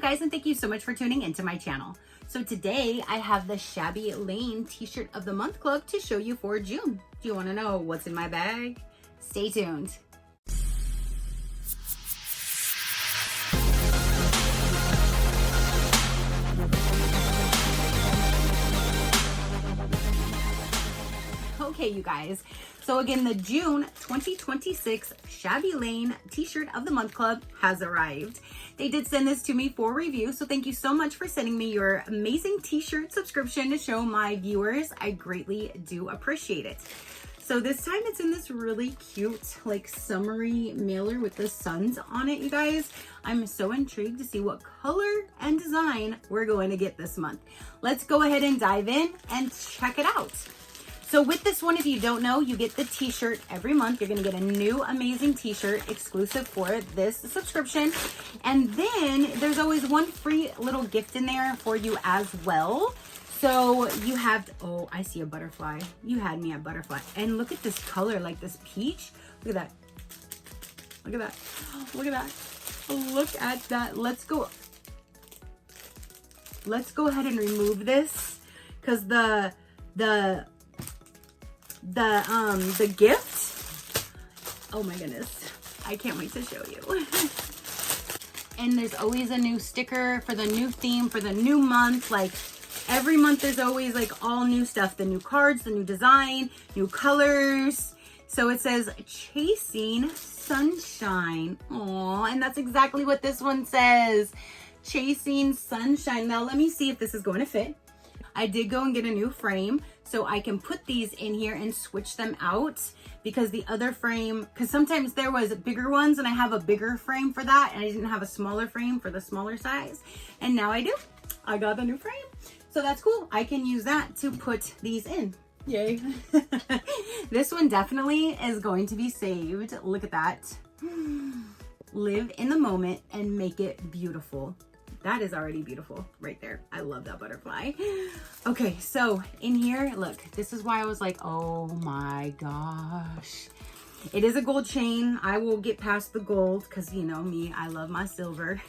you guys, and thank you so much for tuning into my channel. So today I have the Shabby Lane T-Shirt of the Month Club to show you for June. Do you want to know what's in my bag? Stay tuned. Okay, you guys. So again, the June 2026 Shabby Lane T-Shirt of the Month Club has arrived. They did send this to me for review, so thank you so much for sending me your amazing T-shirt subscription to show my viewers. I greatly do appreciate it. So this time it's in this really cute, like summery mailer with the suns on it, you guys. I'm so intrigued to see what color and design we're going to get this month. Let's go ahead and dive in and check it out. So with this one, if you don't know, you get the T-shirt every month. You're gonna get a new amazing T-shirt exclusive for this subscription. And then there's always one free little gift in there for you as well. So you have, oh, I see a butterfly. You had me at butterfly. And look at this color, like this peach. Look at that. Look at that. Look at that. Look at that. Let's go ahead and remove this because the gift, oh my goodness, I can't wait to show you. And there's always a new sticker for the new theme for the new month. Like every month there's always like all new stuff, the new cards, the new design, new colors. So it says Chasing Sunshine. Aw, and that's exactly what this one says, Chasing Sunshine. Now let me see if this is going to fit. I did go and get a new frame so I can put these in here and switch them out, because the other frame, because sometimes there was bigger ones and I have a bigger frame for that and I didn't have a smaller frame for the smaller size, and now I do. I got the new frame, so that's cool. I can use that to put these in. Yay. This one definitely is going to be saved. Look at that. Live in the moment and make it beautiful. That is already beautiful right there. I love that butterfly. Okay, so in here, look, this is why I was like, oh my gosh. It is a gold chain. I will get past the gold because, you know me, I love my silver.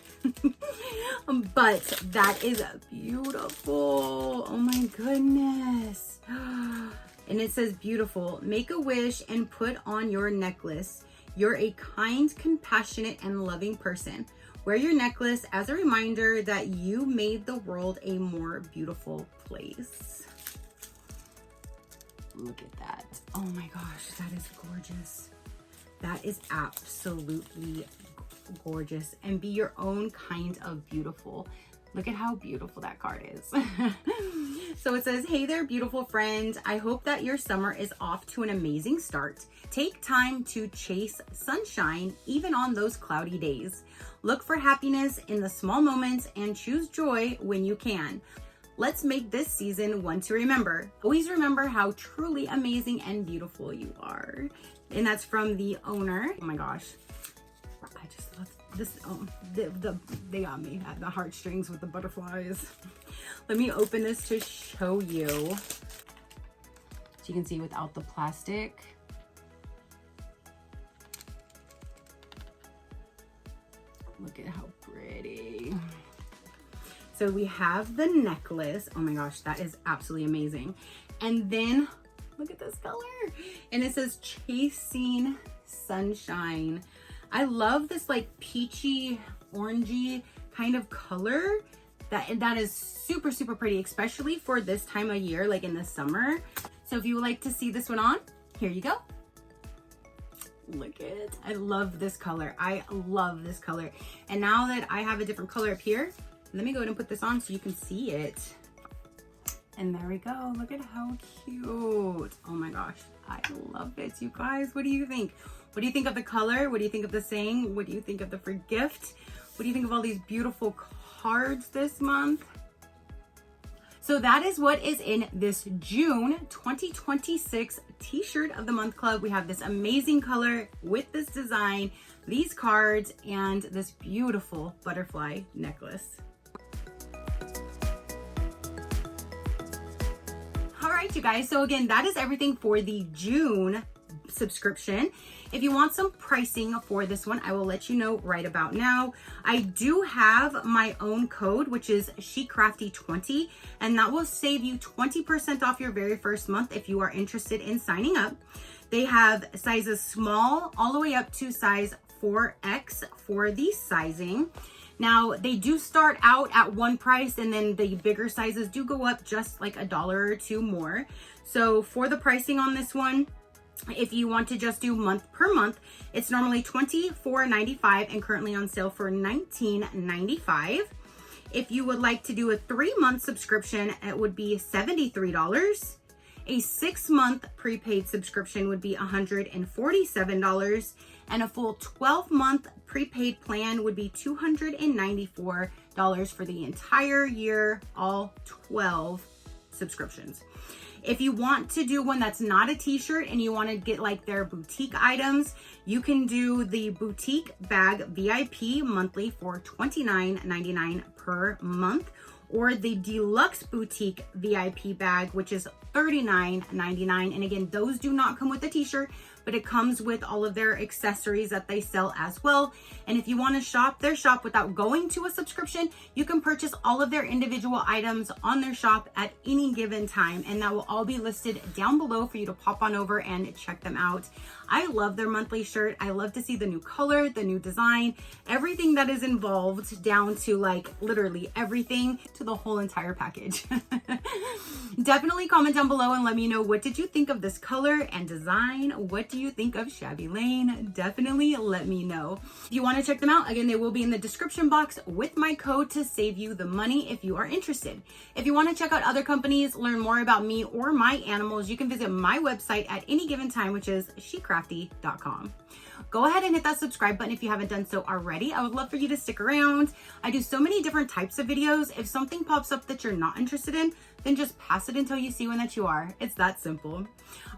But that is beautiful. Oh my goodness. And it says beautiful. Make a wish and put on your necklace. You're a kind, compassionate, and loving person. Wear your necklace as a reminder that you made the world a more beautiful place. Look at that. Oh my gosh, that is gorgeous. That is absolutely gorgeous. And be your own kind of beautiful. Look at how beautiful that card is. So it says, hey there, beautiful friend. I hope that your summer is off to an amazing start. Take time to chase sunshine, even on those cloudy days. Look for happiness in the small moments and choose joy when you can. Let's make this season one to remember. Always remember how truly amazing and beautiful you are. And that's from the owner. Oh my gosh. I just love this. Oh, they got me at the heartstrings with the butterflies. Let me open this to show you. So you can see without the plastic. Look at how pretty. So we have the necklace. Oh my gosh, that is absolutely amazing. And then look at this color. And it says Chasing Sunshine. I love this like peachy, orangey kind of color. That is super, super pretty, especially for this time of year, like in the summer. So if you would like to see this one on, here you go. Look at it. I love this color. I love this color. And now that I have a different color up here, let me go ahead and put this on so you can see it. And there we go. Look at how cute. Oh my gosh. I love it, you guys. What do you think? What do you think of the color? What do you think of the saying? What do you think of the free gift? What do you think of all these beautiful cards this month? So that is what is in this June 2026 T-shirt of the Month Club. We have this amazing color with this design, these cards, and this beautiful butterfly necklace. All right, you guys. So again, that is everything for the June subscription. If you want some pricing for this one, I will let you know right about now. I do have my own code, which is SheCrafty20, and that will save you 20% off your very first month if you are interested in signing up. They have sizes small all the way up to size 4X for the sizing. Now, they do start out at one price, and then the bigger sizes do go up just like $1 or $2 more. So for the pricing on this one, if you want to just do month per month, it's normally $24.95 and currently on sale for $19.95. If you would like to do a 3-month subscription, it would be $73. A 6-month prepaid subscription would be $147, and a full 12-month prepaid plan would be $294 for the entire year, all 12 subscriptions. If you want to do one that's not a t-shirt and you want to get like their boutique items, you can do the boutique bag VIP monthly for $29.99 per month, or the deluxe boutique VIP bag, which is $39.99. And again, those do not come with a t-shirt, but it comes with all of their accessories that they sell as well. And if you want to shop their shop without going to a subscription, you can purchase all of their individual items on their shop at any given time, and that will all be listed down below for you to pop on over and check them out. I love their monthly shirt. I love to see the new color, the new design, everything that is involved, down to like literally everything, to the whole entire package. Definitely comment down below and let me know, what did you think of this color and design? What do you think of Shabby Lane? Definitely let me know. If you want to check them out, again, they will be in the description box with my code to save you the money if you are interested. If you want to check out other companies, learn more about me or my animals, you can visit my website at any given time, which is SheCrafty.com. Go ahead and hit that subscribe button if you haven't done so already. I would love for you to stick around. I do so many different types of videos. If something pops up that you're not interested in, then just pass it until you see one that you are. It's that simple.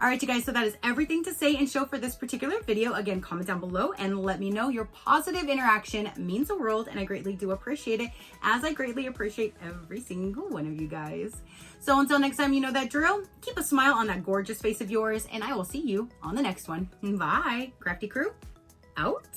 All right, you guys, so that is everything to say and show for this particular video. Again, comment down below and let me know. Your positive interaction means the world, and I greatly do appreciate it, as I greatly appreciate every single one of you guys. So until next time, you know that drill. Keep a smile on that gorgeous face of yours, and I will see you on the next one. Bye. Crafty Crew, out.